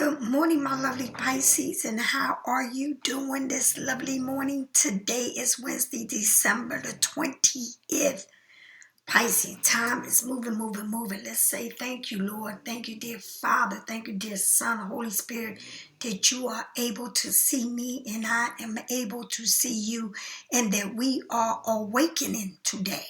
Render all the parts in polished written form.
Good morning, my lovely Pisces, and how are you doing this lovely morning? Today is Wednesday, December the 20th. Pisces, time is moving. Let's say thank you, Lord. Thank you, dear Father. Thank you, dear Son, Holy Spirit, that you are able to see me and I am able to see you, and that we are awakening today.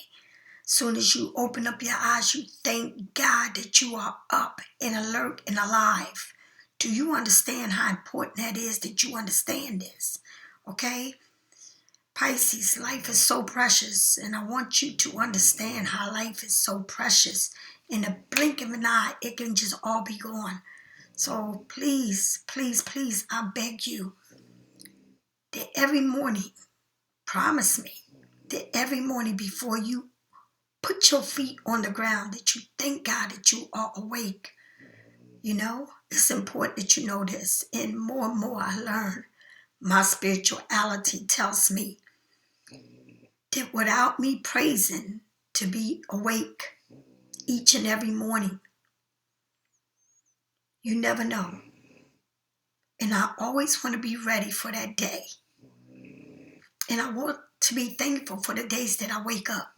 Soon as you open up your eyes, you thank God that you are up and alert and alive. Do you understand how important that is that you understand this? Okay? Pisces, life is so precious, and I want you to understand how life is so precious. In the blink of an eye, it can just all be gone. So please, I beg you that every morning, promise me, that every morning before you put your feet on the ground, that you thank God that you are awake. You know, it's important that you know this. And more I learn, my spirituality tells me that without me praising to be awake each and every morning, you never know. And I always want to be ready for that day. And I want to be thankful for the days that I wake up.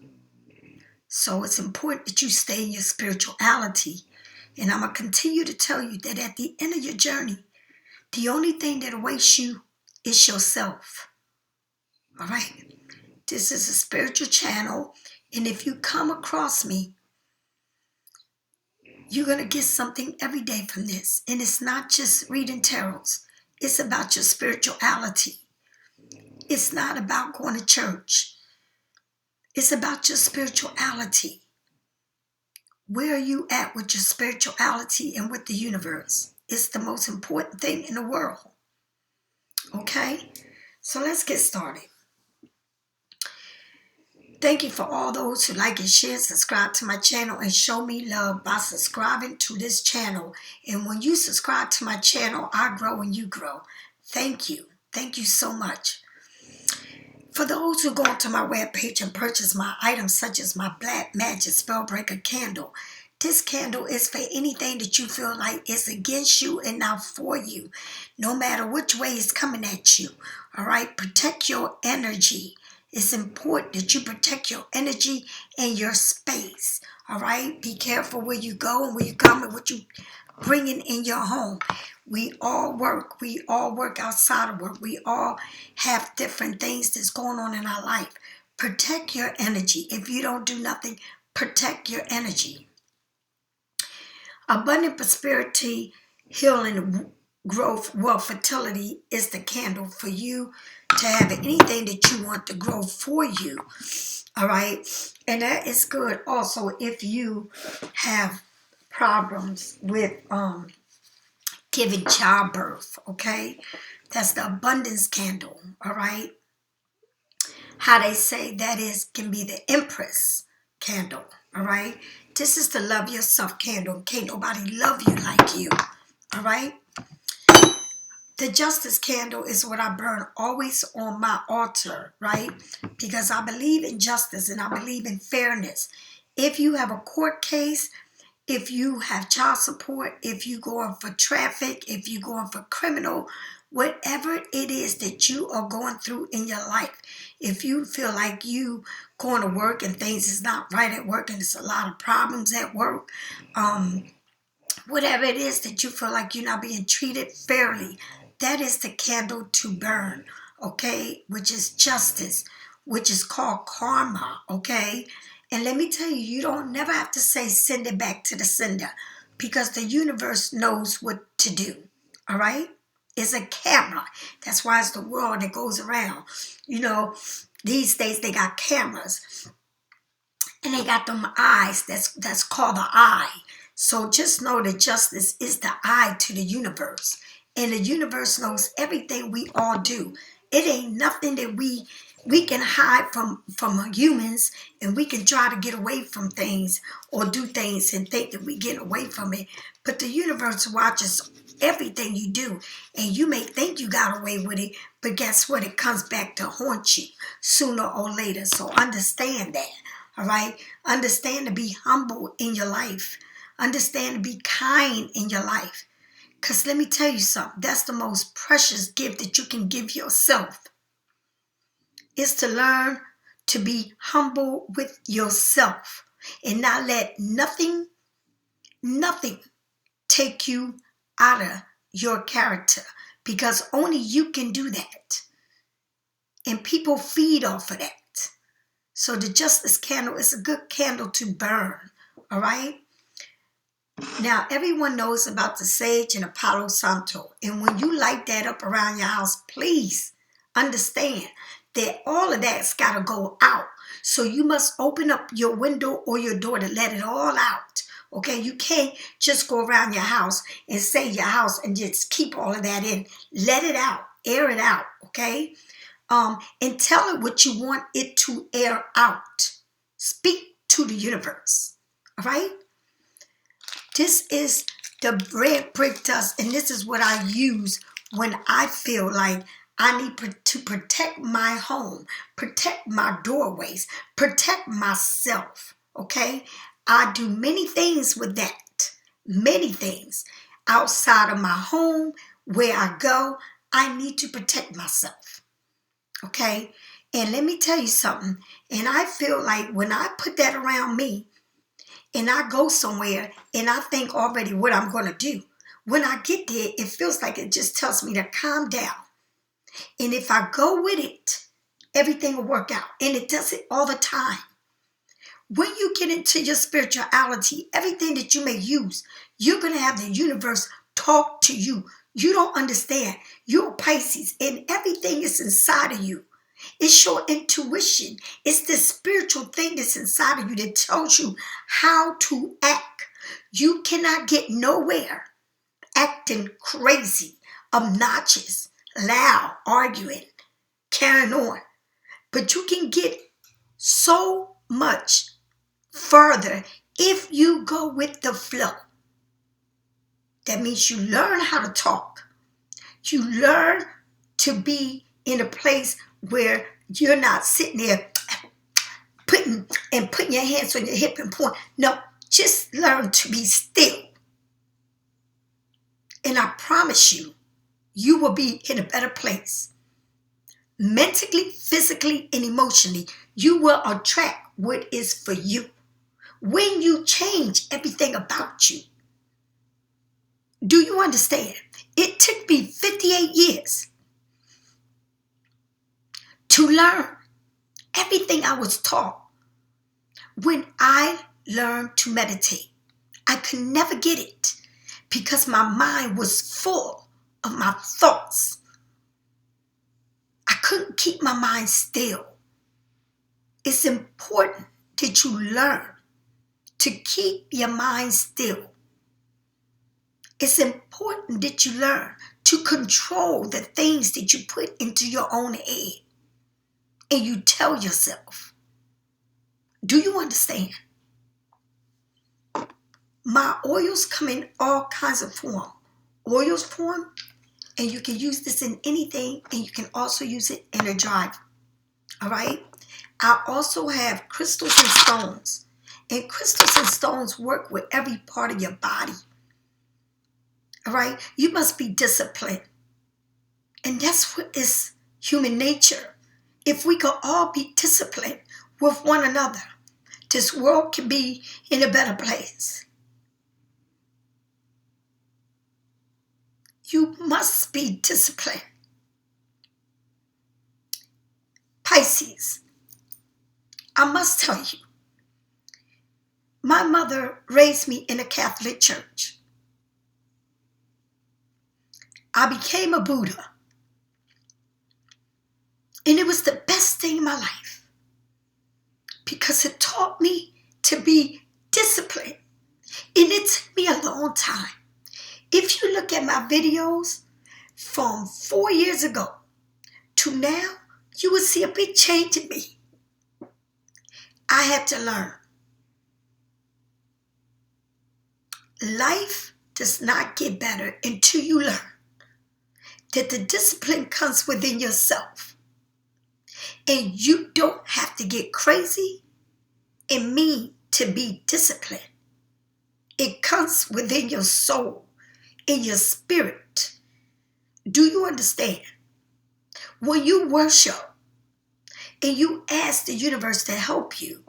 So it's important that you stay in your spirituality. And I'm going to continue to tell you that at the end of your journey, the only thing that awaits you is yourself. All right? This is a spiritual channel. And if you come across me, you're going to get something every day from this. And it's not just reading tarots. It's about your spirituality. It's not about going to church. It's about your spirituality. Where are you at with your spirituality and with the universe? It's the most important thing in the world. Okay? So let's get started. Thank you for all those who like and share, subscribe to my channel, and show me love by subscribing to this channel. And when you subscribe to my channel, I grow and you grow. Thank you. Thank you so much. For those who go onto my webpage and purchase my items such as my Black Magic Spellbreaker candle, this candle is for anything that you feel like is against you and not for you. No matter which way it's coming at you. All right? Protect your energy. It's important that you protect your energy and your space. All right? Be careful where you go and where you come and what you bringing in your home. We all work. We all work outside of work. We all have different things that's going on in our life. Protect your energy. If you don't do nothing, protect your energy. Abundant prosperity, healing, growth, wealth, fertility is the candle for you to have anything that you want to grow for you. All right. And that is good also if you have problems with giving childbirth. Okay. That's the abundance candle. All right. How they say that can be the Empress candle. All right. This is the love yourself candle. Can't nobody love you like you. All right. The justice candle is what I burn always on my altar, right? Because I believe in justice and I believe in fairness. If you have a court case, if you have child support, if you're going for traffic, if you're going for criminal, whatever it is that you are going through in your life, if you feel like you going to work and things is not right at work and there's a lot of problems at work, whatever it is that you feel like you're not being treated fairly, that is the candle to burn, okay? Which is justice, which is called karma, okay? And let me tell you, you don't never have to say send it back to the sender because the universe knows what to do, all right? It's a camera. That's why it's the world that goes around. You know, these days they got cameras and they got them eyes. That's called the eye. So just know that justice is the eye to the universe. And the universe knows everything we all do. It ain't nothing that we can hide from humans, and we can try to get away from things or do things and think that we get away from it. But the universe watches everything you do, and you may think you got away with it, but guess what? It comes back to haunt you sooner or later. So understand that, all right? Understand to be humble in your life. Understand to be kind in your life. Because let me tell you something. That's the most precious gift that you can give yourself. Is to learn to be humble with yourself and not let nothing take you out of your character, because only you can do that. And people feed off of that. So the justice candle is a good candle to burn. All right. Now, everyone knows about the sage and Palo Santo. And when you light that up around your house, please understand that all of that's got to go out. So you must open up your window or your door to let it all out. Okay, you can't just go around your house and say your house and just keep all of that in. Let it out, air it out, okay? And tell it what you want it to air out. Speak to the universe, all right? This is the red brick dust, and this is what I use when I feel like I need to protect my home, protect my doorways, protect myself, okay? I do many things with that, many things. Outside of my home, where I go, I need to protect myself, okay? And let me tell you something, and I feel like when I put that around me, and I go somewhere, and I think already what I'm going to do, when I get there, it feels like it just tells me to calm down. And if I go with it, everything will work out. And it does it all the time. When you get into your spirituality, everything that you may use, you're going to have the universe talk to you. You don't understand. You're Pisces, and everything is inside of you. It's your intuition. It's the spiritual thing that's inside of you that tells you how to act. You cannot get nowhere acting crazy, obnoxious, loud, arguing, carrying on. But you can get so much further if you go with the flow. That means you learn how to talk. You learn to be in a place where you're not sitting there putting your hands on your hip and point. No, just learn to be still. And I promise you, you will be in a better place. Mentally, physically, and emotionally, you will attract what is for you. When you change everything about you. Do you understand? It took me 58 years to learn everything I was taught. When I learned to meditate, I could never get it because my mind was full of my thoughts. I couldn't keep my mind still. It's important that you learn to keep your mind still. It's important that you learn to control the things that you put into your own head and you tell yourself. Do you understand? My oils come in all kinds of form. Oils form, and you can use this in anything, and you can also use it in a jar. All right? I also have crystals and stones. And crystals and stones work with every part of your body. All right? You must be disciplined. And that's what is human nature. If we could all be disciplined with one another, this world can be in a better place. You must be disciplined. Pisces, I must tell you, my mother raised me in a Catholic church. I became a Buddha. And it was the best thing in my life because it taught me to be disciplined. And it took me a long time. If you look at my videos from 4 years ago to now, you will see a big change in me. I had to learn. Life does not get better until you learn that the discipline comes within yourself. And you don't have to get crazy and mean to be disciplined. It comes within your soul. in your spirit. Do you understand? When you worship and you ask the universe to help you,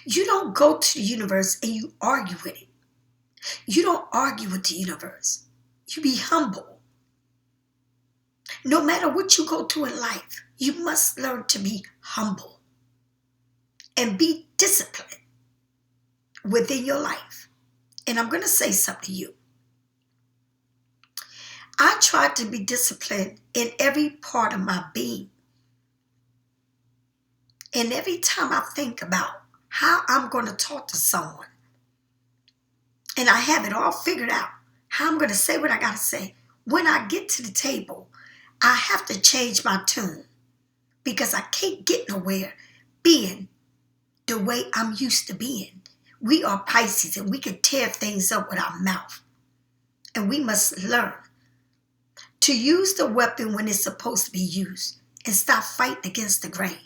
you don't go to the universe and you argue with it. You don't argue with the universe. You be humble. No matter what you go through in life, you must learn to be humble and be disciplined within your life. And I'm going to say something to you. I try to be disciplined in every part of my being. And every time I think about how I'm going to talk to someone, and I have it all figured out, how I'm going to say what I got to say, when I get to the table, I have to change my tune because I can't get nowhere being the way I'm used to being. We are Pisces and we can tear things up with our mouth. And we must learn to use the weapon when it's supposed to be used and stop fighting against the grain.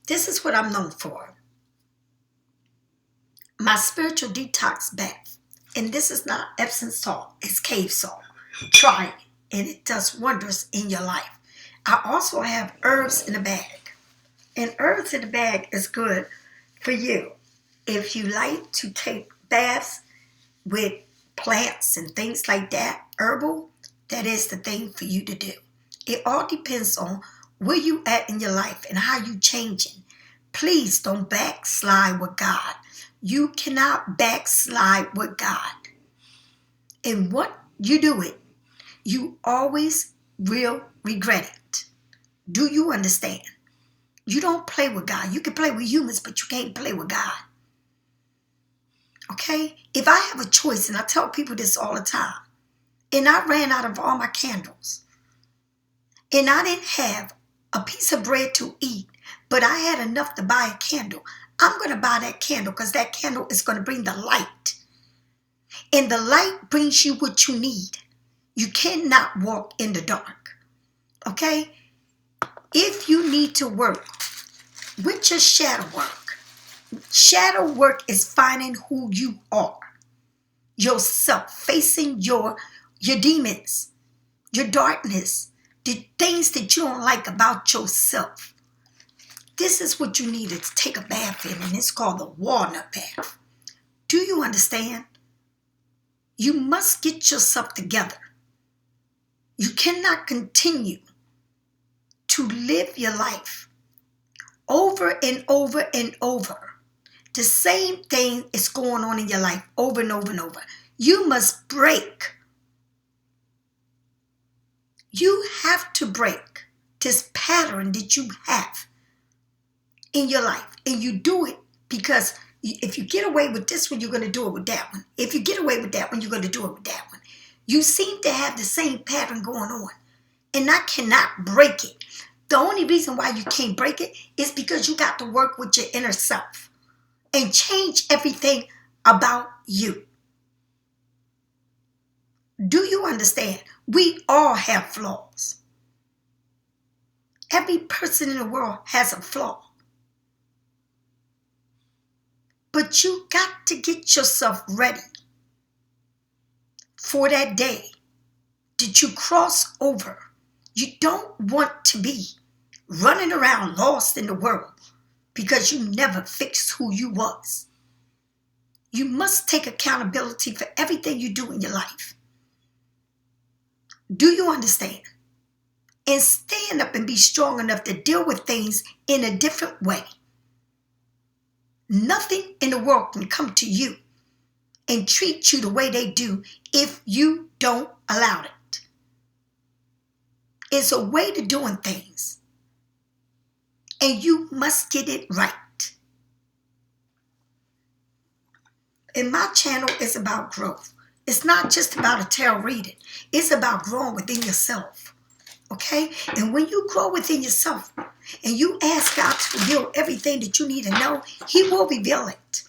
This is what I'm known for. My spiritual detox bath. And this is not Epsom salt, it's cave salt. Try it, and it does wonders in your life. I also have herbs in a bag. And herbs in the bag is good for you. If you like to take baths with plants and things like that, herbal, that is the thing for you to do. It all depends on where you at in your life and how you changing. Please don't backslide with God. You cannot backslide with God. And what you do it, you always will regret it. Do you understand? You don't play with God. You can play with humans, but you can't play with God. Okay? If I have a choice, and I tell people this all the time, and I ran out of all my candles, and I didn't have a piece of bread to eat, but I had enough to buy a candle, I'm going to buy that candle because that candle is going to bring the light. And the light brings you what you need. You cannot walk in the dark. Okay? If you need to work with your shadow work is finding who you are. Yourself, facing your demons, your darkness, the things that you don't like about yourself. This is what you need to take a bath in, and it's called the walnut bath. Do you understand? You must get yourself together. You cannot continue to live your life over and over and over. The same thing is going on in your life over and over and over. You must break. You have to break this pattern that you have in your life. And you do it because if you get away with this one, you're going to do it with that one. If you get away with that one, you're going to do it with that one. You seem to have the same pattern going on. And I cannot break it. The only reason why you can't break it is because you got to work with your inner self and change everything about you. Do you understand? We all have flaws. Every person in the world has a flaw. But you got to get yourself ready for that day that you cross over. You don't want to be running around lost in the world because you never fixed who you was. You must take accountability for everything you do in your life. Do you understand? And stand up and be strong enough to deal with things in a different way. Nothing in the world can come to you and treat you the way they do if you don't allow it. It's a way to doing things. And you must get it right. And my channel is about growth. It's not just about a tarot reading. It's about growing within yourself. Okay? And when you grow within yourself and you ask God to reveal everything that you need to know, He will reveal it.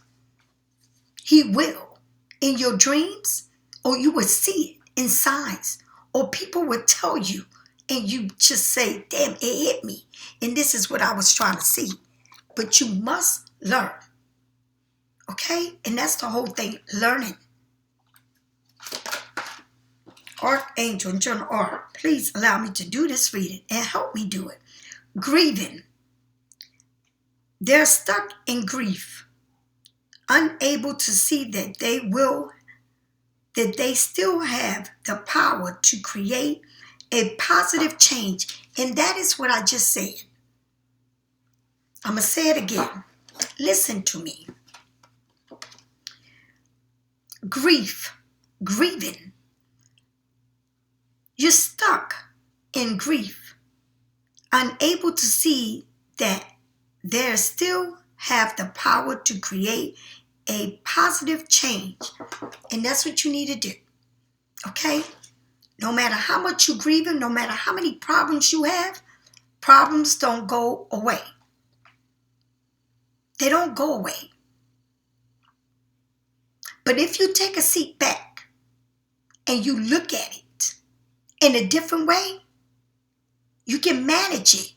He will. In your dreams, or you will see it in signs, or people will tell you, and you just say, damn, it hit me. And this is what I was trying to see. But you must learn Okay? And that's the whole thing, learning. Archangel and Journal Art, please allow me to do this reading and help me do it. Grieving. They're stuck in grief, unable to see that they still have the power to create a positive change. And that is what I just said. I'm going to say it again. Listen to me. Grieving. You're stuck in grief, unable to see that they still have the power to create a positive change. And that's what you need to do. Okay? No matter how much you're grieving, no matter how many problems you have, problems don't go away. They don't go away. But if you take a seat back and you look at it in a different way, you can manage it.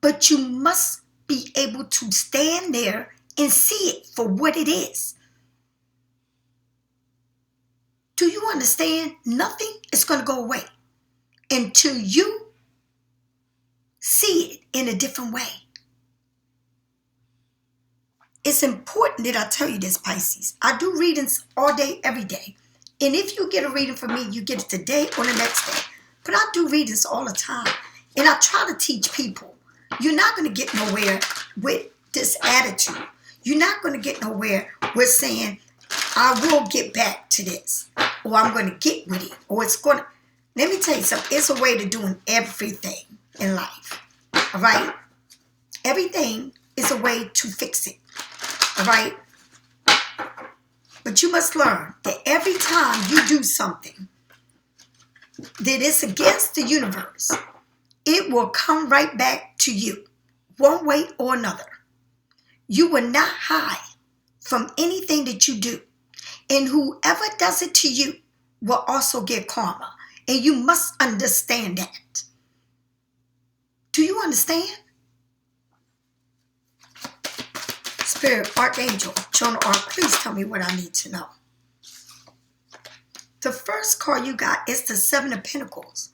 But you must be able to stand there and see it for what it is. Do you understand? Nothing is going to go away until you see it in a different way. It's important that I tell you this, Pisces. I do readings all day, every day. And if you get a reading from me, you get it today or the next day. But I do readings all the time. And I try to teach people. You're not going to get nowhere with this attitude. You're not going to get nowhere with saying, I will get back to this. Or I'm going to get with it. Or it's going to... Let me tell you something. It's a way to doing everything in life. All right? Everything is a way to fix it. All right? But you must learn that every time you do something that is against the universe, it will come right back to you, one way or another. You will not hide from anything that you do. And whoever does it to you will also get karma. And you must understand that. Do you understand? Spirit, Archangel, Journal Art, please tell me what I need to know. The first card you got is the Seven of Pentacles.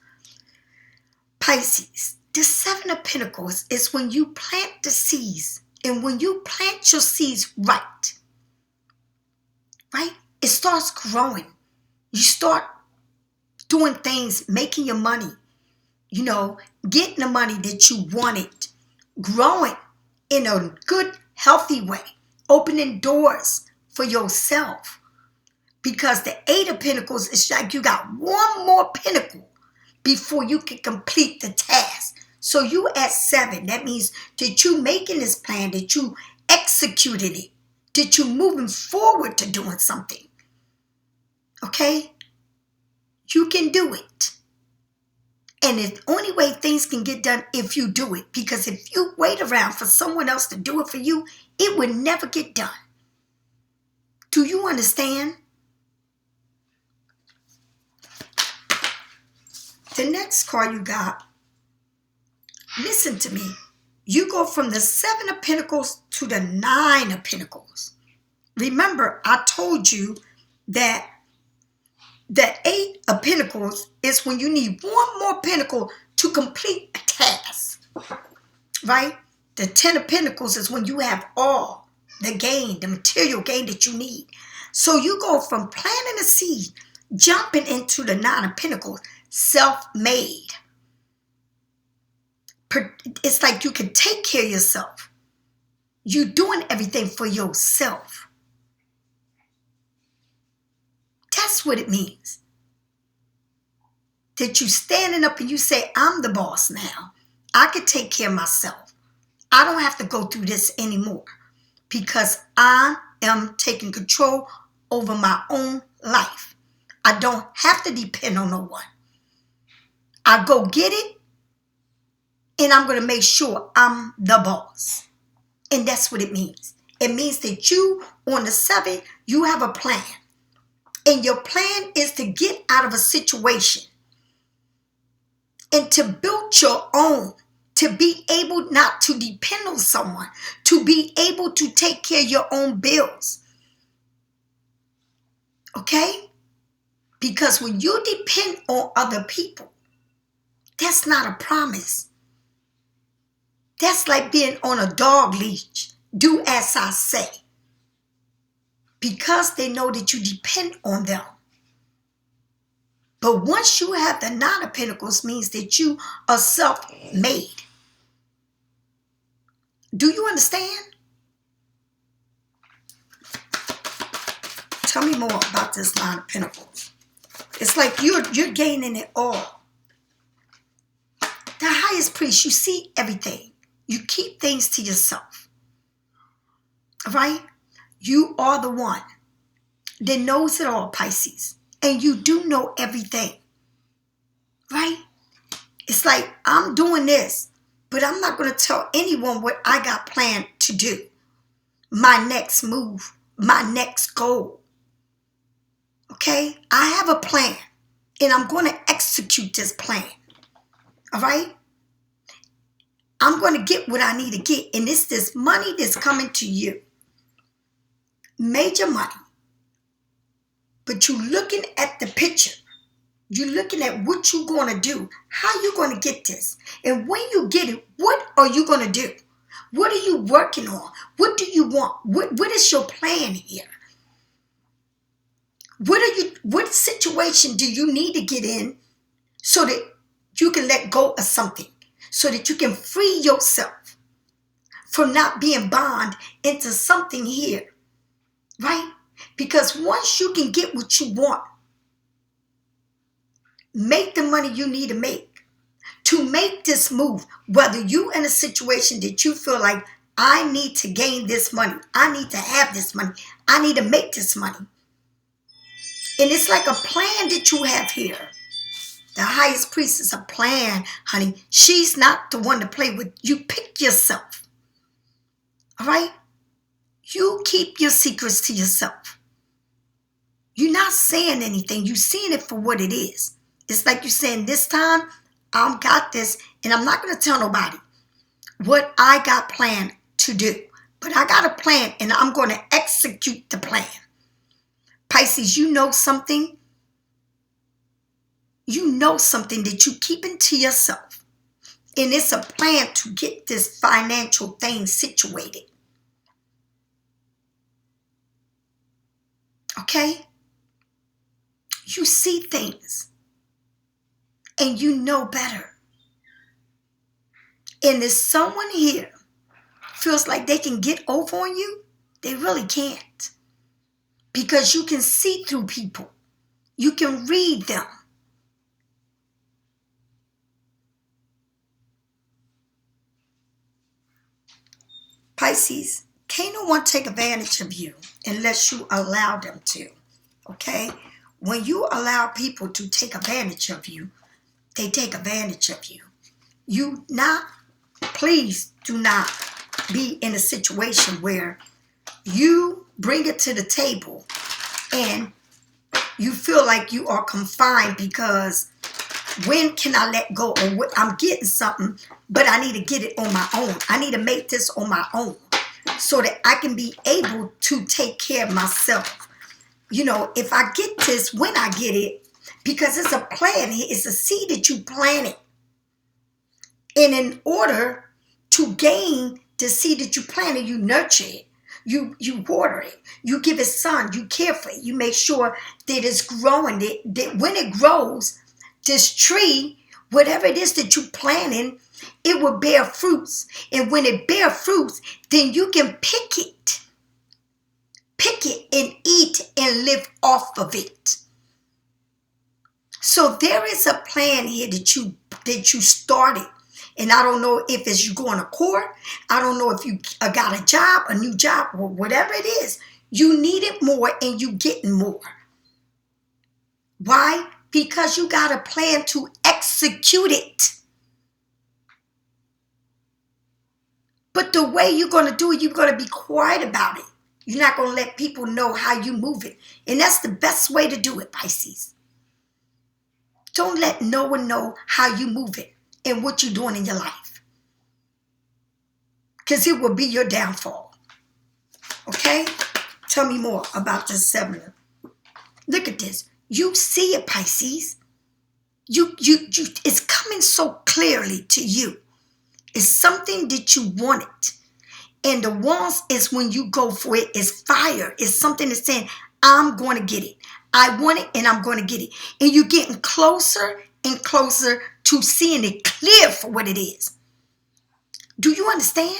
Pisces, the Seven of Pentacles is when you plant the seeds. And when you plant your seeds right, it starts growing. You start doing things, making your money, getting the money that you wanted, growing in a good, healthy way, opening doors for yourself. Because the Eight of Pentacles is like you got one more pinnacle before you can complete the task. So you at 7. That means that you making this plan, that you executed it, that you moving forward to doing something. Okay? You can do it. And the only way things can get done if you do it. Because if you wait around for someone else to do it for you, it would never get done. Do you understand? The next card you got, listen to me. You go from the Seven of Pentacles to the Nine of Pentacles. Remember, I told you that the Eight of Pentacles is when you need one more pentacle to complete a task. Right? The 10 of Pentacles is when you have all the gain, the material gain that you need. So you go from planting a seed, jumping into the Nine of Pentacles, self-made. It's like you can take care of yourself. You're doing everything for yourself. That's what it means. That you standing up and you say, I'm the boss now. I can take care of myself. I don't have to go through this anymore. Because I am taking control over my own life. I don't have to depend on no one. I go get it. And I'm going to make sure I'm the boss. And that's what it means. It means that you, on the 7th, you have a plan. And your plan is to get out of a situation. And to build your own. to be able not to depend on someone, to be able to take care of your own bills. Okay? Because when you depend on other people, that's not a promise. That's like being on a dog leash. Do as I say. Because they know that you depend on them. But once you have the Nine of Pentacles, means that you are self-made. Do you understand? Tell me more about this Nine of Pentacles. It's like you're gaining it all. The highest priest, you see everything. You keep things to yourself. All right? You are the one that knows it all, Pisces. And you do know everything. Right? It's like, I'm doing this, but I'm not going to tell anyone what I got planned to do. My next move, my next goal. Okay? I have a plan, and I'm going to execute this plan. All right? I'm going to get what I need to get, and it's this money that's coming to you. Major money. But you're looking at the picture. You're looking at what you're going to do. How you going to get this? And when you get it, what are you going to do? What are you working on? What do you want? What is your plan here? What situation do you need to get in so that you can let go of something? So that you can free yourself from not being bound into something here. Right? Because once you can get what you want, make the money you need to make this move, whether you in a situation that you feel like, I need to gain this money, I need to have this money, I need to make this money. And it's like a plan that you have here. The highest priest is a plan, honey. She's not the one to play with. You pick yourself. All right? You keep your secrets to yourself. You're not saying anything. You're seeing it for what it is. It's like you're saying, this time, I've got this, and I'm not going to tell nobody what I got planned to do. But I got a plan, and I'm going to execute the plan. Pisces, you know something. You know something that you keeping to yourself. And it's a plan to get this financial thing situated. Okay? You see things. And you know better. And if someone here feels like they can get over on you, they really can't. Because you can see through people. You can read them. Pisces, can't no one take advantage of you unless you allow them to. Okay? When you allow people to take advantage of you, they take advantage of you. Please do not be in a situation where you bring it to the table and you feel like you are confined because when can I let go? Or I'm getting something, but I need to get it on my own. I need to make this on my own so that I can be able to take care of myself. You know, if I get this, when I get it, because it's a plan. It's a seed that you planted. And in order to gain the seed that you planted, you nurture it. You water it. You give it sun. You care for it. You make sure that it's growing. That when it grows, this tree, whatever it is that you planted, it will bear fruits. And when it bear fruits, then you can pick it. Pick it and eat and live off of it. So there is a plan here that you started. And I don't know if it's you going to court. I don't know if you got a job, a new job, or whatever it is. You need it more and you getting more. Why? Because you got a plan to execute it. But the way you're going to do it, you're going to be quiet about it. You're not going to let people know how you move it. And that's the best way to do it, Pisces. Don't let no one know how you move it and what you're doing in your life. because it will be your downfall. Okay? Tell me more about this 7. Look at this. You see it, Pisces. It's coming so clearly to you. It's something that you wanted. And the wants is when you go for it, is fire. It's something that's saying, I'm going to get it. I want it and I'm going to get it. And you're getting closer and closer to seeing it clear for what it is. Do you understand?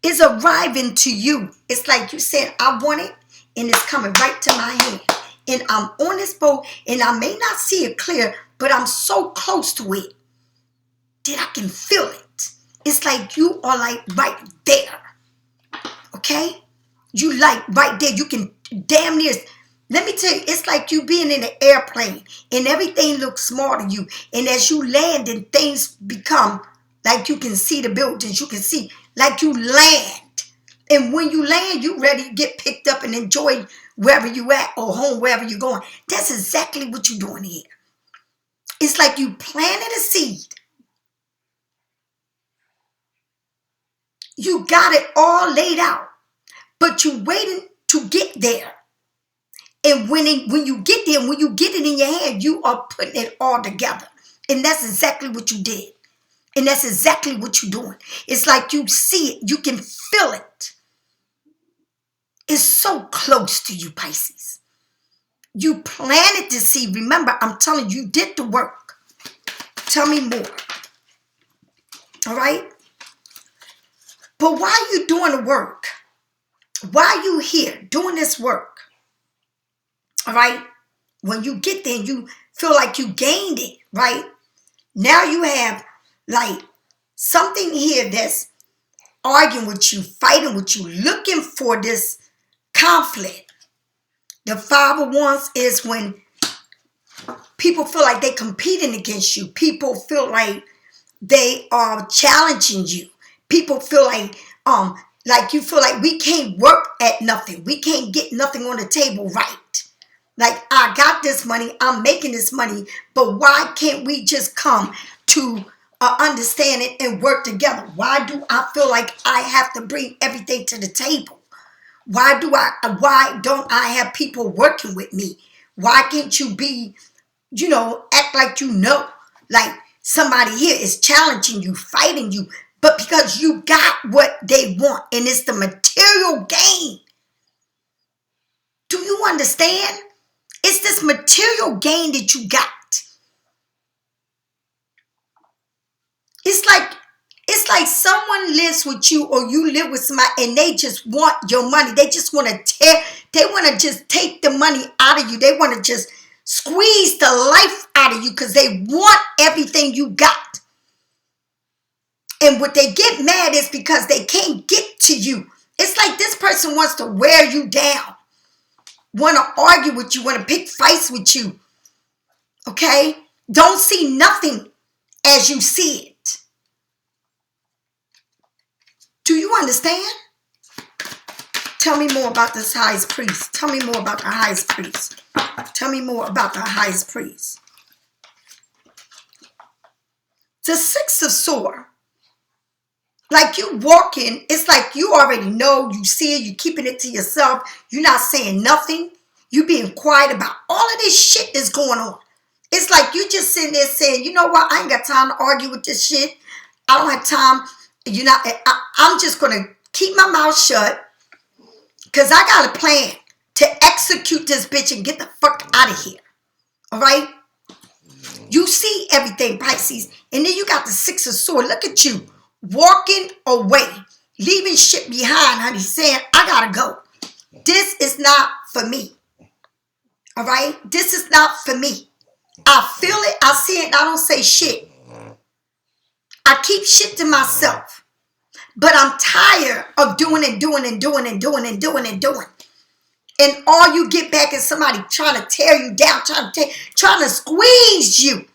It's arriving to you. It's like you said, I want it, and it's coming right to my hand. And I'm on this boat, and I may not see it clear, but I'm so close to it that I can feel it. It's like you are like right there. Okay? You like right there. You can damn near. Let me tell you, it's like you being in an airplane and everything looks small to you. And as you land and things become like you can see the buildings, you can see like you land. And when you land, you ready to get picked up and enjoy wherever you at or home, wherever you're going. That's exactly what you're doing here. It's like you planted a seed. You got it all laid out, but you waiting to get there. And when you get there, when you get it in your hand, you are putting it all together. And that's exactly what you did. And that's exactly what you're doing. It's like you see it. You can feel it. It's so close to you, Pisces. You planted the seed. Remember, I'm telling you, you did the work. Tell me more. All right? But why are you doing the work? Why are you here doing this work? All right? When you get there, you feel like you gained it, right? Now you have like something here that's arguing with you, fighting with you, looking for this conflict. The 5 of Wands is when people feel like they're competing against you. People feel like they are challenging you. People feel like you feel like we can't work at nothing. We can't get nothing on the table right. Like, I got this money, I'm making this money, but why can't we just come to understand it and work together? Why do I feel like I have to bring everything to the table? Why don't I have people working with me? Why can't you be, act like like somebody here is challenging you, fighting you, but because you got what they want, and it's the material gain. Do you understand? It's this material gain that you got. It's like someone lives with you or you live with somebody and they just want your money. They just want to just take the money out of you. They want to just squeeze the life out of you because they want everything you got. And what they get mad is because they can't get to you. It's like this person wants to wear you down, want to argue with you, want to pick fights with you. Okay? Don't see nothing as you see it. Do you understand? Tell me more about this highest priest. Tell me more about the highest priest. Tell me more about the highest priest. The 6 of Swords. Like you walking, it's like you already know, you see it, you keeping it to yourself. You're not saying nothing. You being quiet about all of this shit that's going on. It's like you just sitting there saying, you know what, I ain't got time to argue with this shit. I don't have time. I'm just going to keep my mouth shut because I got a plan to execute this bitch and get the fuck out of here. All right? You see everything, Pisces. And then you got the 6 of Swords. Look at you. Walking away, leaving shit behind, honey, saying, I gotta go. This is not for me. All right? This is not for me. I feel it, I see it, I don't say shit. I keep shit to myself. But I'm tired of doing. And all you get back is somebody trying to tear you down, trying to squeeze you.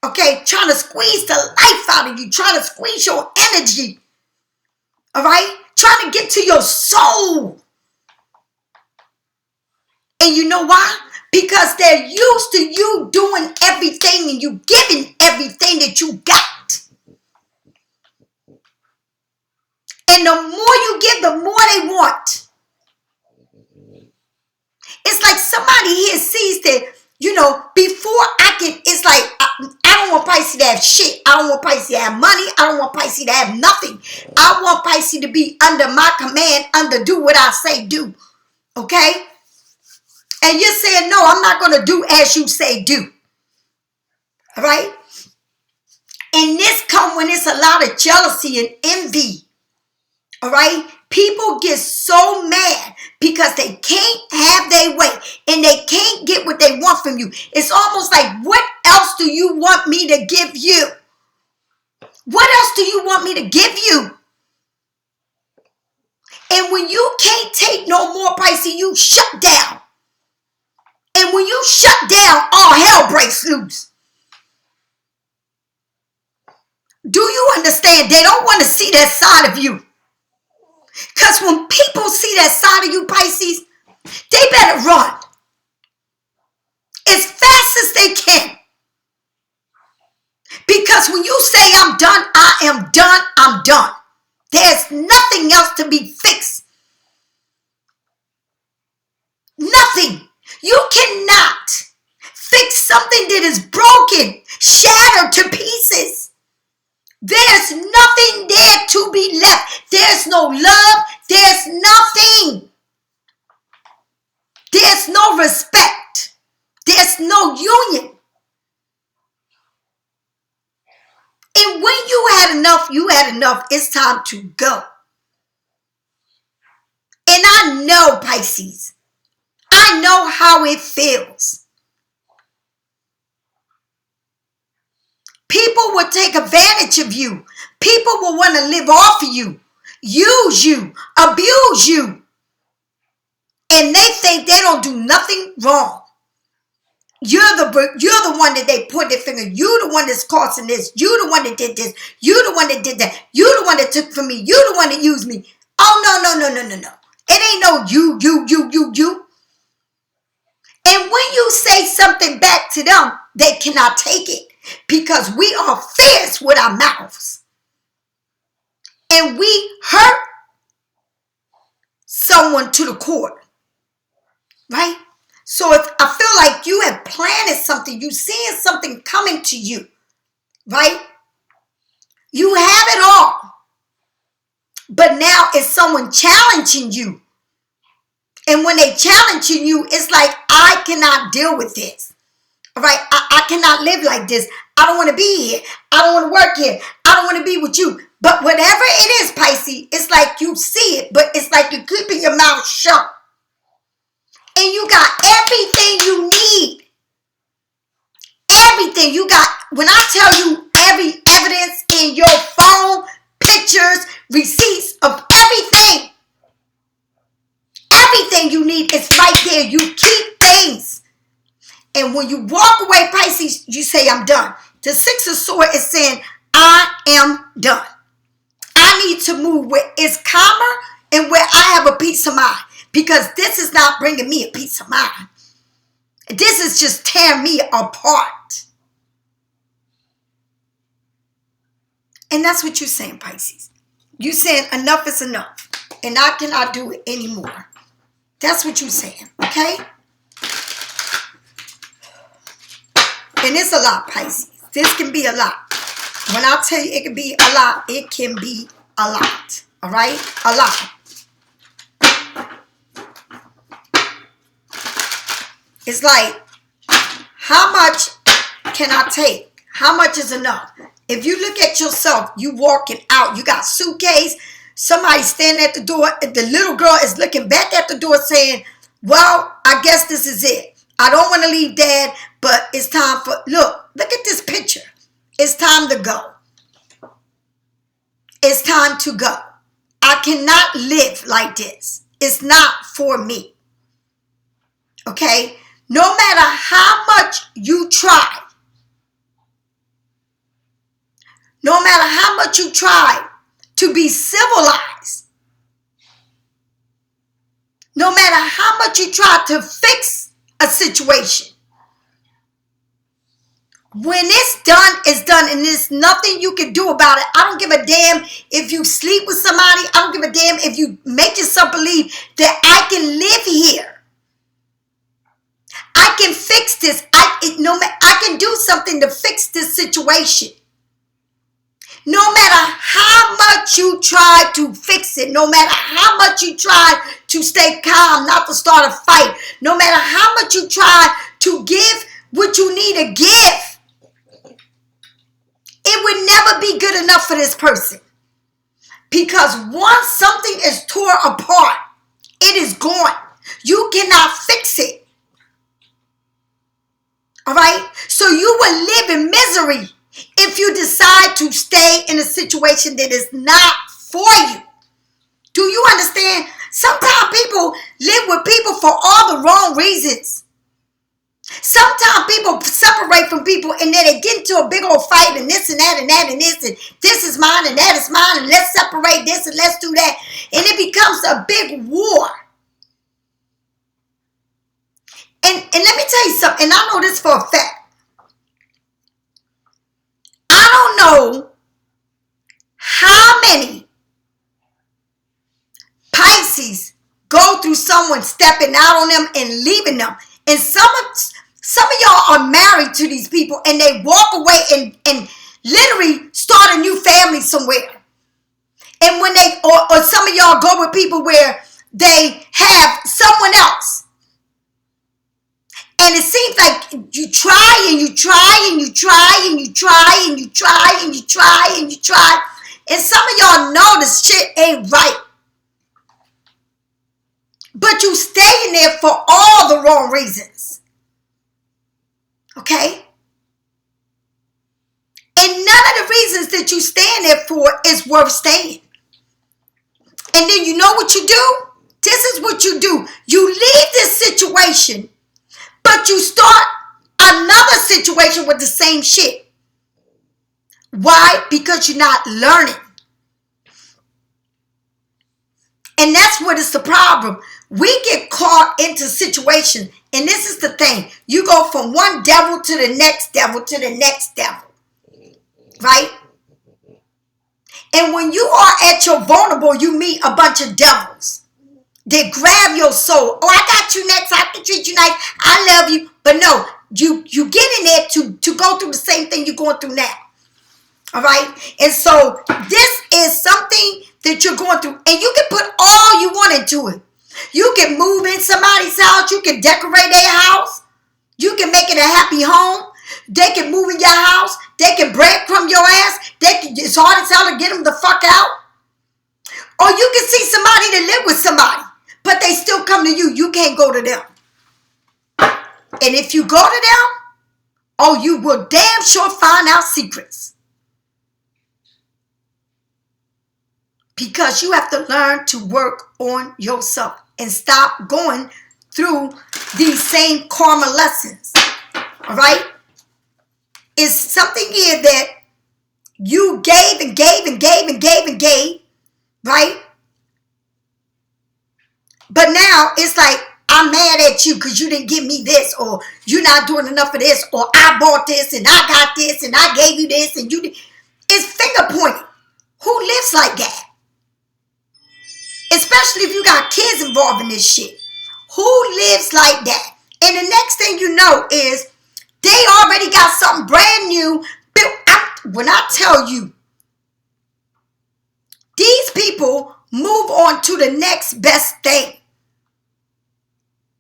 Okay, trying to squeeze the life out of you, trying to squeeze your energy. All right? Trying to get to your soul. And you know why? Because they're used to you doing everything and you giving everything that you got. And the more you give, the more they want. It's like somebody here sees that, before I can, it's like, I don't want Pisces to have shit. I don't want Pisces to have money. I don't want Pisces to have nothing. I want Pisces to be under my command, do what I say do. Okay? And you're saying, no, I'm not going to do as you say do. All right? And this comes when it's a lot of jealousy and envy. All right? People get so mad because they can't have their way and they can't get what they want from you. It's almost like, what else do you want me to give you? What else do you want me to give you? And when you can't take no more, Pisces, you shut down. And when you shut down, all hell breaks loose. Do you understand? They don't want to see that side of you. Because when people see that side of you, Pisces, they better run as fast as they can. Because when you say I'm done, I am done, I'm done. There's nothing else to be fixed. Nothing. You cannot fix something that is broken, shattered to pieces. There's nothing there to be left. There's no love. There's nothing. There's no respect. There's no union. And when you had enough, you had enough. It's time to go. And I know, Pisces, I know how it feels. People will take advantage of you. People will want to live off of you, use you, abuse you. And they think they don't do nothing wrong. You're the one that they point their finger. You the one that's causing this. You the one that did this. You the one that did that. You the one that took from me. You the one that used me. Oh, no. It ain't no you. And when you say something back to them, they cannot take it because we are fierce with our mouths. And we hurt someone to the core. Right? So if I feel like you have planted something, you seeing something coming to you, right? You have it all. But now it's someone challenging you. And when they challenging you, it's like, I cannot deal with this. All right? I cannot live like this. I don't want to be here. I don't want to work here. I don't want to be with you. But whatever it is, Pisces, it's like you see it, but it's like you're keeping your mouth shut. And you got everything you need. Everything you got. When I tell you every evidence in your phone, pictures, receipts of everything. Everything you need is right there. You keep things. And when you walk away, Pisces, you say, I'm done. The Six of Swords is saying, I am done. I need to move where it's calmer and where I have a peace of mind. Because this is not bringing me a peace of mind. This is just tearing me apart. And that's what you're saying, Pisces. You're saying enough is enough. And I cannot do it anymore. That's what you're saying, okay? And it's a lot, Pisces. This can be a lot. When I tell you it can be a lot, it can be a lot. All right? A lot. It's like, how much can I take? How much is enough? If you look at yourself, you walking out, you got suitcase, somebody standing at the door, the little girl is looking back at the door saying, well, I guess this is it. I don't want to leave Dad, but it's time for, look at this picture. It's time to go. It's time to go. I cannot live like this. It's not for me. Okay? No matter how much you try, no matter how much you try to be civilized, no matter how much you try to fix a situation, When it's done, and there's nothing you can do about it. I don't give a damn if you sleep with somebody. I don't give a damn if you make yourself believe that I can live here. I can fix this. I can do something to fix this situation. No matter how much you try to fix it, no matter how much you try to stay calm, not to start a fight, no matter how much you try to give what you need to give, it would never be good enough for this person. Because once something is torn apart, it is gone. You cannot fix it. All right? So you will live in misery if you decide to stay in a situation that is not for you. Do you understand? Sometimes people live with people for all the wrong reasons. Sometimes people separate from people and then they get into a big old fight and this and that and that and this is mine and that is mine and let's separate this and let's do that. And it becomes a big war. And let me tell you something, and I know this for a fact. I don't know how many Pisces go through someone stepping out on them and leaving them. And some of y'all are married to these people and they walk away and literally start a new family somewhere. And when or some of y'all go with people where they have someone else. And it seems like you try and you try and you try and you try and you try and you try and you try. And some of y'all know this shit ain't right. But you stay in there for all the wrong reasons. Okay? And none of the reasons that you stand there for is worth staying. And then you know what you do? This is what you do. You leave this situation, but you start another situation with the same shit. Why? Because you're not learning. And that's what is the problem. We get caught into situations, and this is the thing. You go from one devil to the next devil to the next devil. Right? And when you are at your vulnerable, you meet a bunch of devils. They grab your soul. Oh, I got you next. I can treat you nice. I love you. But no, you get in there to go through the same thing you're going through now. All right? And so this is something that you're going through. And you can put all you want into it. You can move in somebody's house. You can decorate their house. You can make it a happy home. They can move in your house. They can breadcrumb your ass. It's hard as hell to get them the fuck out. Or you can see somebody that live with somebody, but they still come to you. You can't go to them. And if you go to them, oh, you will damn sure find out secrets. Because you have to learn to work on yourself and stop going through these same karma lessons. All right? It's something here that you gave and gave and gave and gave and gave, right? But now it's like, I'm mad at you because you didn't give me this, or you're not doing enough of this, or I bought this and I got this and I gave you this and you did. It's finger pointing. Who lives like that? Especially if you got kids involved in this shit. Who lives like that? And the next thing you know is they already got something brand new built out. When I tell you, these people move on to the next best thing.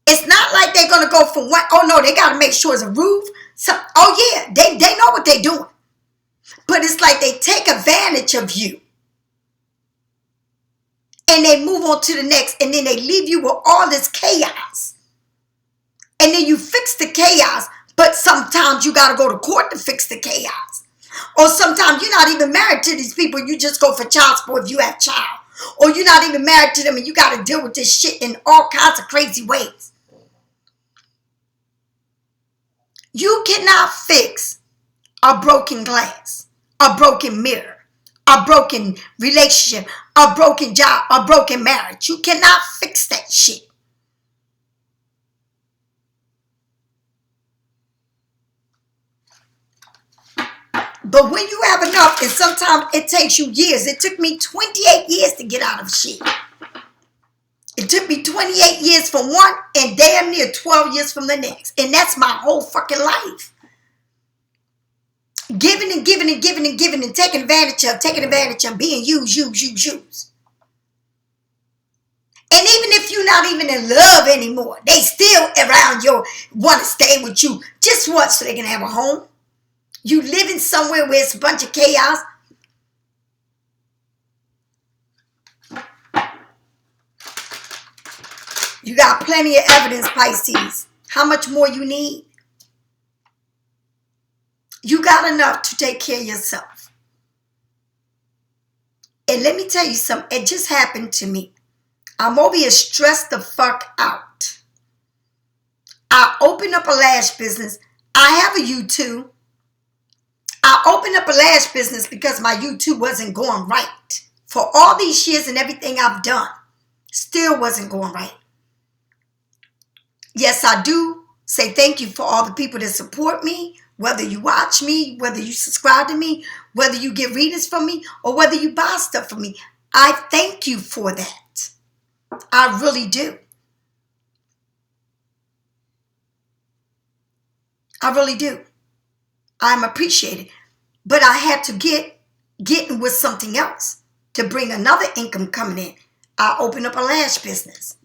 It's not like they're going to go from one. Oh, no, they got to make sure it's a roof. Oh, yeah, they know what they're doing. But it's like they take advantage of you. And they move on to the next. And then they leave you with all this chaos. And then you fix the chaos. But sometimes you got to go to court to fix the chaos. Or sometimes you're not even married to these people. You just go for child support if you have child. Or you're not even married to them and you got to deal with this shit in all kinds of crazy ways. You cannot fix a broken glass, a broken mirror, a broken relationship, a broken job, a broken marriage. You cannot fix that shit. But when you have enough, and sometimes it takes you years. It took me 28 years to get out of shit. It took me 28 years from one and damn near 12 years from the next. And that's my whole fucking life. Giving and giving and giving and giving and taking advantage of, being used. And even if you're not even in love anymore, they still around you, want to stay with you. Just what? So they can have a home? You living somewhere where it's a bunch of chaos? You got plenty of evidence, Pisces. How much more you need? You got enough to take care of yourself. And let me tell you something. It just happened to me. I'm over here stressed the fuck out. I opened up a lash business. I have a you.To. I opened up a lash business because my you.To wasn't going right. For all these years and everything I've done, still wasn't going right. Yes, I do say thank you for all the people that support me, whether you watch me, whether you subscribe to me, whether you get readings from me, or whether you buy stuff from me. I thank you for that. I really do. I really do. I'm appreciated. But I had to get with something else to bring another income coming in. I opened up a lash business.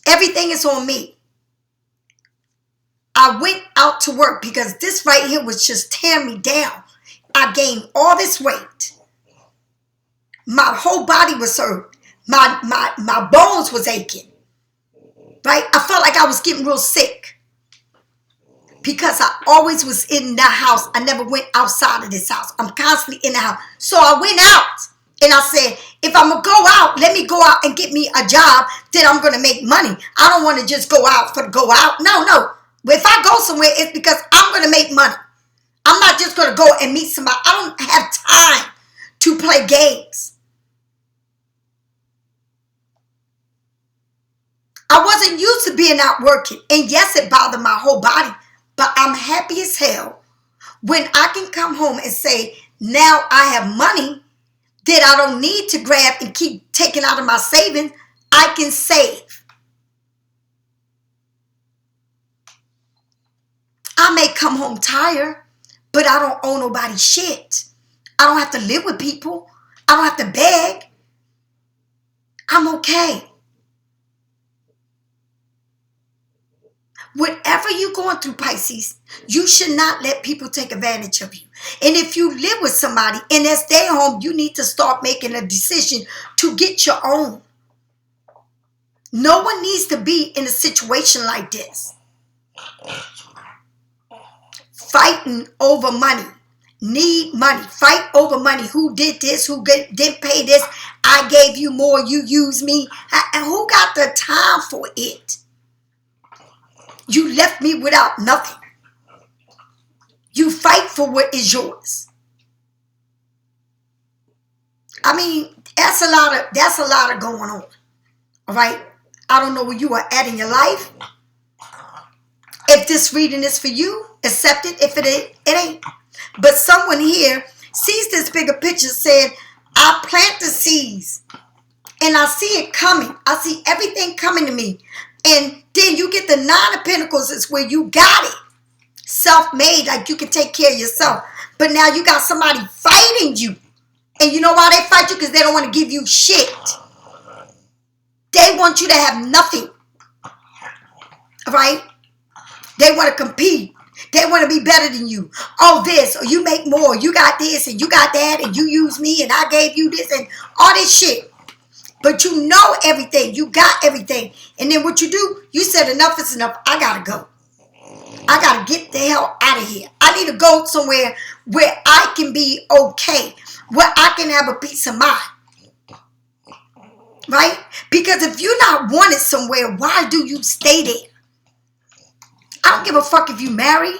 Everything is on me. I went out to work because this right here was just tearing me down. I gained all this weight. My whole body was hurt. My bones was aching. Right? I felt like I was getting real sick. Because I always was in the house. I never went outside of this house. I'm constantly in the house. So I went out. And I said, if I'm going to go out, let me go out and get me a job. Then I'm going to make money. I don't want to just go out for to go out. No. If I go somewhere, it's because I'm going to make money. I'm not just going to go and meet somebody. I don't have time to play games. I wasn't used to being out working. And yes, it bothered my whole body. But I'm happy as hell when I can come home and say, now I have money that I don't need to grab and keep taking out of my savings. I can save. I may come home tired, but I don't owe nobody shit. I don't have to live with people. I don't have to beg. I'm okay. Whatever you're going through, Pisces, you should not let people take advantage of you. And if you live with somebody and that's their home, you need to start making a decision to get your own. No one needs to be in a situation like this. Fighting over money. Need money. Fight over money. Who did this? Who didn't pay this? I gave you more. You used me. And who got the time for it? You left me without nothing. You fight for what is yours. I mean, that's a lot of going on. All right? I don't know where you are at in your life. If this reading is for you, accept it. If it ain't. But someone here sees this bigger picture, said, I plant the seeds and I see it coming. I see everything coming to me. And then you get the Nine of Pentacles is where you got it. Self-made, like you can take care of yourself. But now you got somebody fighting you. And you know why they fight you? Because they don't want to give you shit. They want you to have nothing. Right? They want to compete. They want to be better than you. Oh, this, or you make more. You got this, and you got that, and you use me, and I gave you this, and all this shit. But you know everything. You got everything. And then what you do, you said enough is enough. I got to go. I got to get the hell out of here. I need to go somewhere where I can be okay. Where I can have a peace of mind. Right? Because if you're not wanted somewhere, why do you stay there? I don't give a fuck if you married.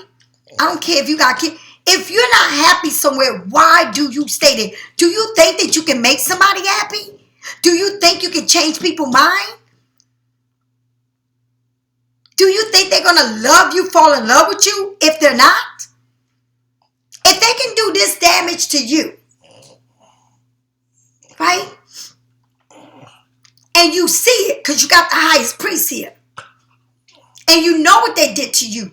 I don't care if you got kids. If you're not happy somewhere, why do you stay there? Do you think that you can make somebody happy? Do you think you can change people's mind? Do you think they're going to love you, fall in love with you if they're not? If they can do this damage to you, right? And you see it because you got the highest priest here. And you know what they did to you.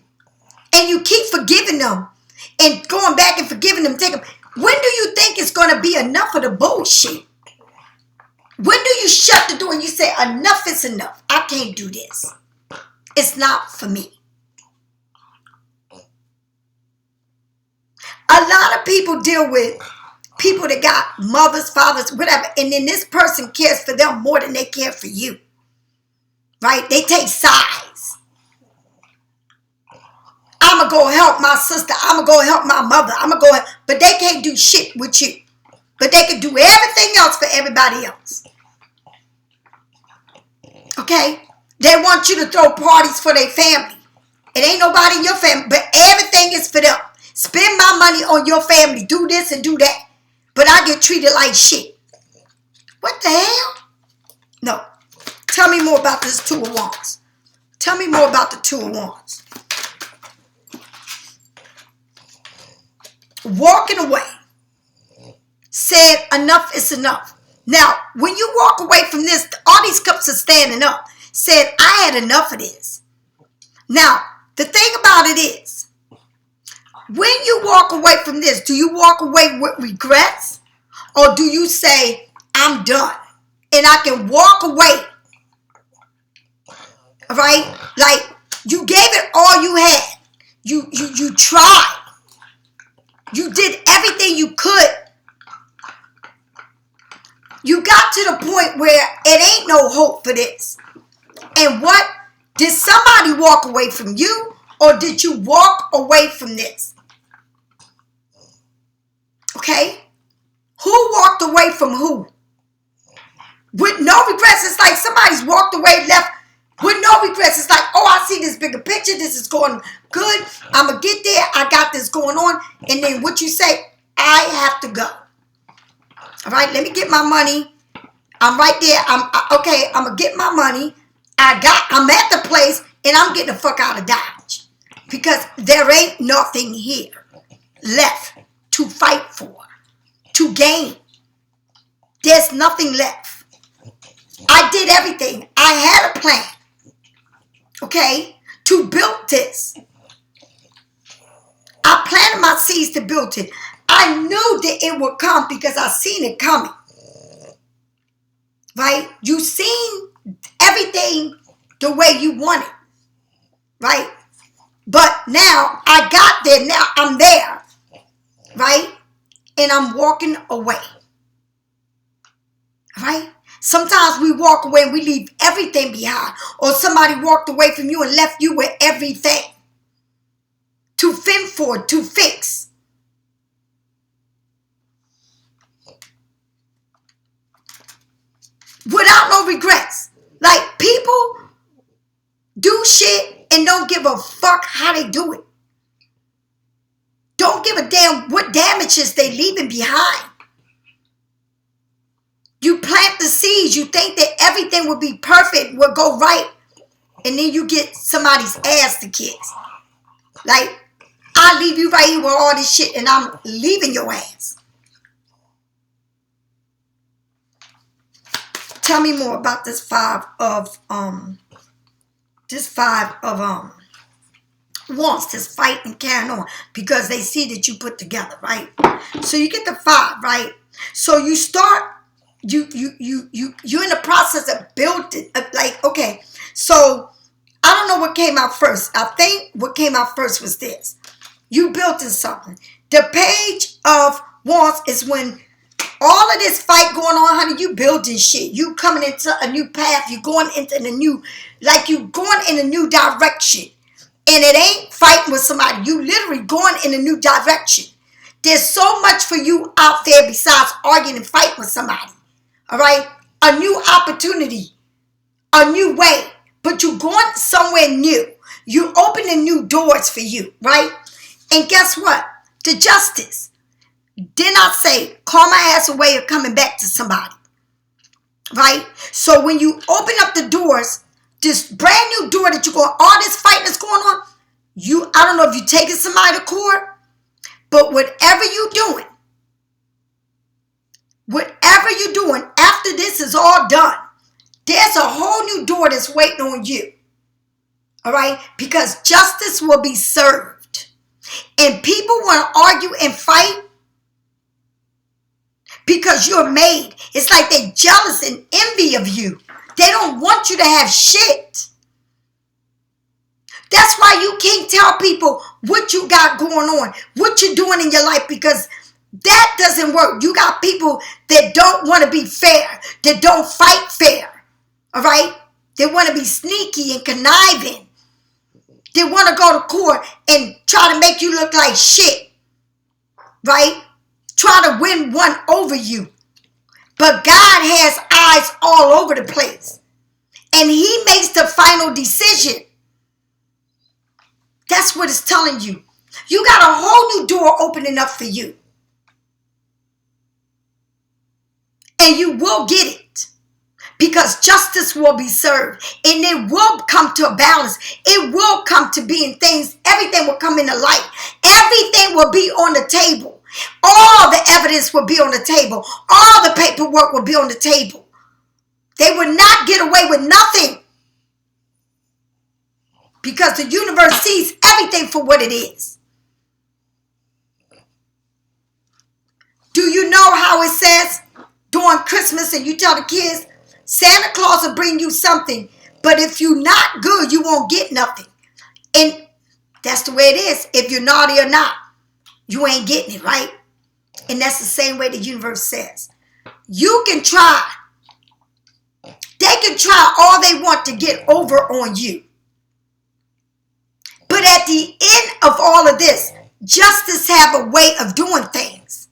And you keep forgiving them and going back and forgiving them. When do you think it's going to be enough of the bullshit? When do you shut the door and you say, enough is enough? I can't do this. It's not for me. A lot of people deal with people that got mothers, fathers, whatever, and then this person cares for them more than they care for you. Right? They take sides. I'm going to go help my sister. I'm going to go help my mother. But they can't do shit with you. But they can do everything else for everybody else. Okay? They want you to throw parties for their family. It ain't nobody in your family, but everything is for them. Spend my money on your family. Do this and do that. But I get treated like shit. What the hell? No. Tell me more about this Two of Wands. Tell me more about the Two of Wands. Walking away. Said enough is enough. Now, when you walk away from this, all these cups are standing up. Said, I had enough of this. Now, the thing about it is, when you walk away from this, do you walk away with regrets? Or do you say, I'm done and I can walk away? All right? Like, you gave it all you had. You tried. You did everything you could. You got to the point where it ain't no hope for this. And what? Did somebody walk away from you? Or did you walk away from this? Okay? Who walked away from who? With no regrets. It's like somebody's walked away, left with no regrets. It's like, oh, I see this bigger picture. This is going good. I'm going to get there. I got this going on. And then what you say, I have to go. All right, let me get my money. I'm right there. I'm going to get my money. I'm at the place and I'm getting the fuck out of Dodge. Because there ain't nothing here left to fight for, to gain. There's nothing left. I did everything. I had a plan, okay, to build this. I planted my seeds to build it. I knew that it would come because I seen it coming. Right? You seen everything the way you want it. Right? But now I got there. Now I'm there. Right? And I'm walking away. Right? Sometimes we walk away and we leave everything behind. Or somebody walked away from you and left you with everything to fend for, to fix. Without no regrets. Like, people do shit and don't give a fuck how they do it. Don't give a damn what damages they leaving behind. You plant the seeds. You think that everything will be perfect, will go right. And then you get somebody's ass to kiss. Like, I leave you right here with all this shit and I'm leaving your ass. Tell me more about this five of wands, this fight and carrying on, because they see that you put together, right? So you get the 5, right? So you start, you're in the process of building, like, okay, so I don't know what came out first. I think what came out first was this. You built in something. The Page of Wands is when all of this fight going on, honey, you building shit. You coming into a new path. You going into the new, like you going in a new direction. And it ain't fighting with somebody. You literally going in a new direction. There's so much for you out there besides arguing and fighting with somebody. All right? A new opportunity. A new way. But you going somewhere new. You opening new doors for you, right? And guess what? The Justice. Did not say, karma has a way of coming back to somebody. Right? So when you open up the doors, this brand new door that you're going, all this fighting that's going on, I don't know if you're taking somebody to court, But whatever you're doing after this is all done, there's a whole new door that's waiting on you. All right? Because justice will be served. And people want to argue and fight because you're made. It's like they're jealous and envy of you. They don't want you to have shit. That's why you can't tell people what you got going on, what you're doing in your life, because that doesn't work. You got people that don't want to be fair, that don't fight fair. All right? They want to be sneaky and conniving. They want to go to court and try to make you look like shit. Right? Try to win one over you. But God has eyes all over the place. And he makes the final decision. That's what it's telling you. You got a whole new door opening up for you. And you will get it. Because justice will be served. And it will come to a balance. It will come to being things. Everything will come into light. Everything will be on the table. All the evidence will be on the table. All the paperwork will be on the table. They will not get away with nothing. Because the universe sees everything for what it is. Do you know how it says during Christmas and you tell the kids, Santa Claus will bring you something, but if you're not good, you won't get nothing. And that's the way it is. If you're naughty or not, you ain't getting it, right? And that's the same way the universe says. You can try. They can try all they want to get over on you. But at the end of all of this, justice have a way of doing things.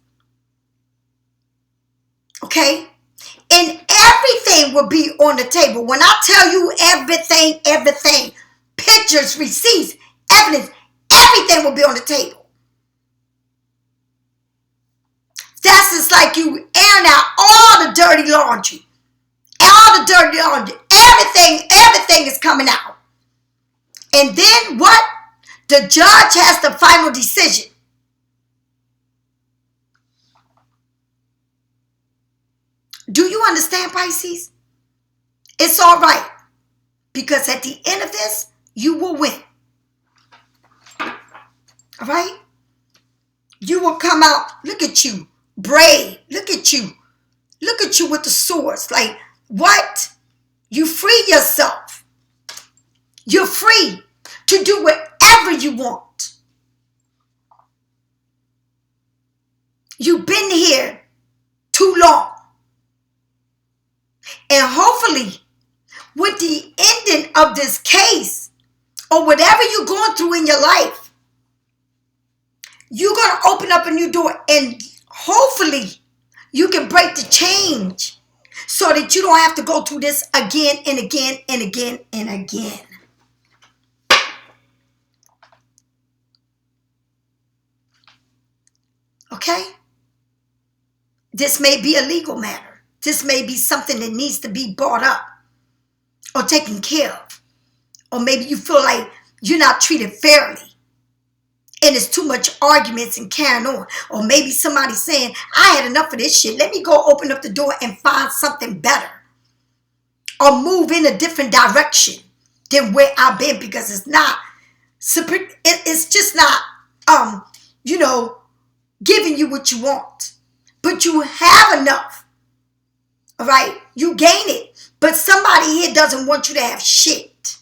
Okay? And everything will be on the table. When I tell you everything, pictures, receipts, evidence, everything will be on the table. That's just like you airing out all the dirty laundry. All the dirty laundry. Everything is coming out. And then what? The judge has the final decision. Do you understand, Pisces? It's all right. Because at the end of this, you will win. All right? You will come out. Look at you. Brave. Look at you. Look at you with the swords. Like, what? You free yourself. You're free to do whatever you want. You've been here too long. And hopefully, with the ending of this case, or whatever you're going through in your life, you're going to open up a new door, and hopefully you can break the change so that you don't have to go through this again and again and again and again. Okay? This may be a legal matter. This may be something that needs to be brought up or taken care of. Or maybe you feel like you're not treated fairly. And it's too much arguments and carrying on. Or maybe somebody's saying, I had enough of this shit. Let me go open up the door and find something better. Or move in a different direction than where I've been, because it's not, it's just not, giving you what you want. But you have enough. All right? You gain it. But somebody here doesn't want you to have shit.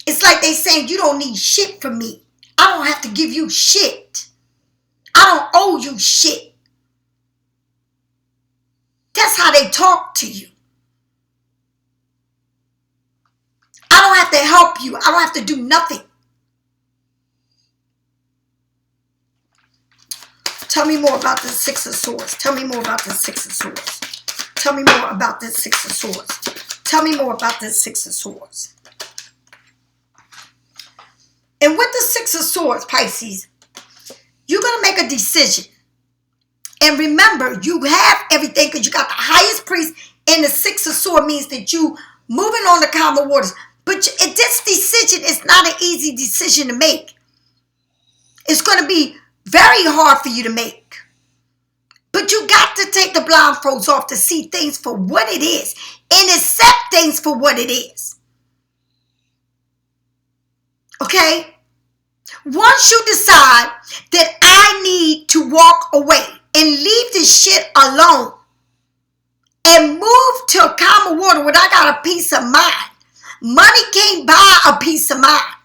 It's like they saying, you don't need shit from me. I don't have to give you shit. I don't owe you shit. That's how they talk to you. I don't have to help you. I don't have to do nothing. Tell me more about the Six of Swords. Tell me more about the Six of Swords. Tell me more about the Six of Swords. Tell me more about the Six of Swords. And with the Six of Swords, Pisces, you're going to make a decision. And remember, you have everything because you got the highest priest, and the Six of Swords means that you moving on the calmer waters. But this decision is not an easy decision to make. It's going to be Very hard for you to make. But you got to take the blindfolds off to see things for what it is and accept things for what it is. Okay? Once you decide that I need to walk away and leave this shit alone and move to a calmer water where I got a peace of mind. Money can't buy a peace of mind.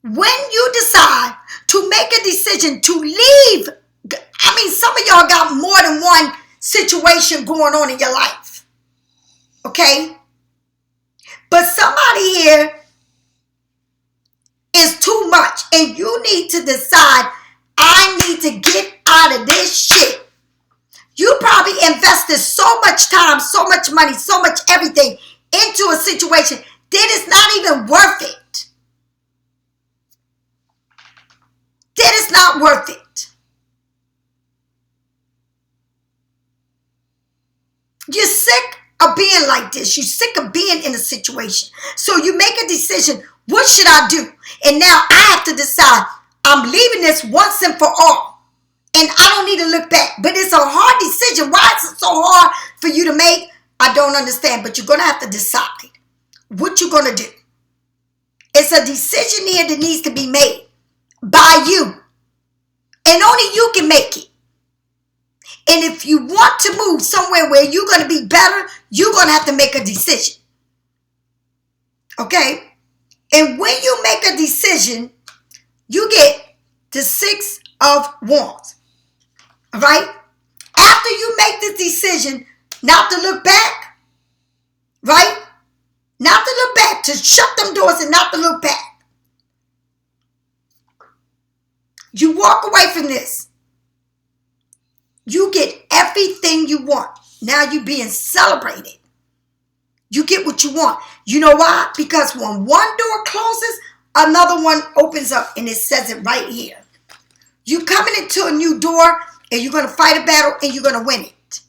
When you decide to make a decision to leave, I mean, some of y'all got more than one situation going on in your life. Okay? But somebody here is too much, and you need to decide, I need to get out of this shit. You probably invested so much time, so much money, so much everything into a situation that is not even worth it. That is not worth it. You're sick of being like this. You're sick of being in a situation. So you make a decision, what should I do? And now I have to decide, I'm leaving this once and for all. And I don't need to look back. But it's a hard decision. Why is it so hard for you to make? I don't understand. But you're going to have to decide what you're going to do. It's a decision here that needs to be made by you. And only you can make it. And if you want to move somewhere where you're going to be better, you're going to have to make a decision. Okay? And when you make a decision, you get the 6 of Wands. All right? After you make the decision not to look back, right? Not to look back, to shut them doors and not to look back. You walk away from this. You get everything you want. Now you're being celebrated. You get what you want. You know why? Because when one door closes, another one opens up, and it says it right here. You're coming into a new door, and you're going to fight a battle, and you're going to win it.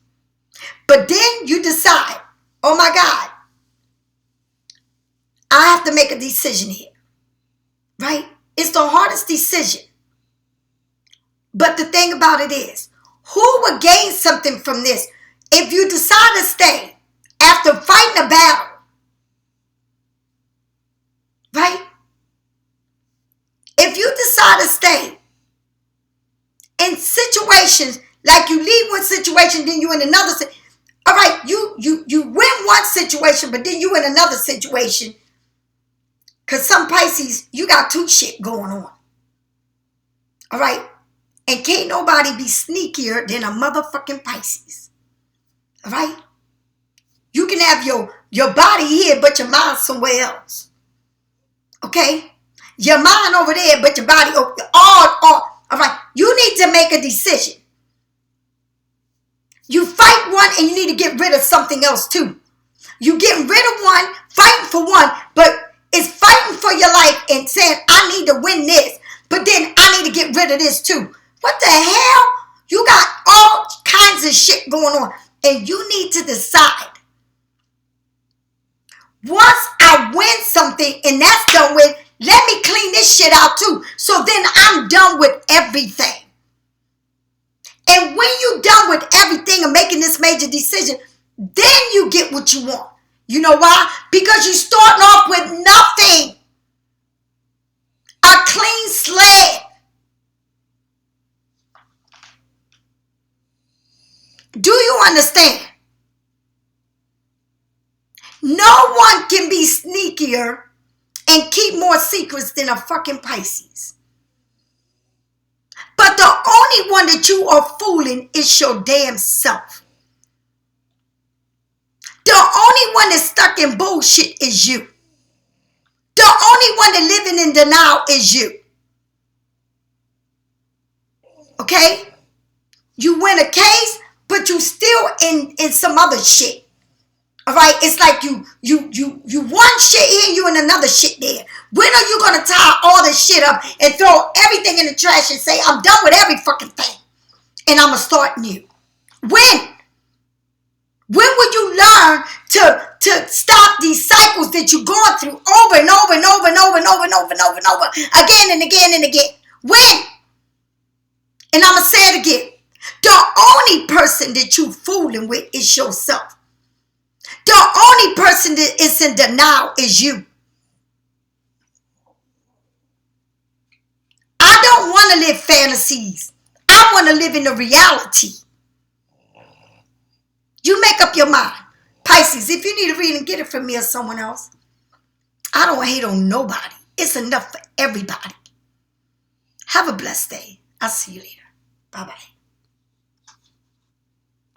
But then you decide, oh my God, I have to make a decision here. Right? It's the hardest decision. But the thing about it is, who would gain something from this if you decide to stay after fighting a battle? Right? If you decide to stay in situations like you leave one situation, then you in another. All right, you win one situation, but then you in another situation. Because some Pisces, you got 2 shit going on. All right? And can't nobody be sneakier than a motherfucking Pisces. All right? You can have your body here, but your mind somewhere else. Okay? Your mind over there, but your body over there. All right? You need to make a decision. You fight one and you need to get rid of something else too. You getting rid of one, fighting for one, but it's fighting for your life and saying, I need to win this, but then I need to get rid of this too. What the hell? You got all kinds of shit going on, and you need to decide. Once I win something and that's done with, let me clean this shit out too. So then I'm done with everything. And when you're done with everything and making this major decision, then you get what you want. You know why? Because you're starting off with nothing. A clean slate. Do you understand? No one can be sneakier and keep more secrets than a fucking Pisces. But the only one that you are fooling is your damn self. The only one that's stuck in bullshit is you. The only one that living in denial is you. Okay? You win a case, but you still in some other shit. All right? It's like you one shit here, you in another shit there. When are you going to tie all this shit up and throw everything in the trash and say, I'm done with every fucking thing and I'm going to start new? When? When will you learn to stop these cycles that you're going through over and over and over and over and over and over and over and over again and again and again? When? And I'm going to say it again. The only person that you fooling with is yourself. The only person that is in denial is you. I don't want to live fantasies. I want to live in the reality. You make up your mind. Pisces, if you need a reading, get it from me or someone else. I don't hate on nobody. It's enough for everybody. Have a blessed day. I'll see you later. Bye-bye.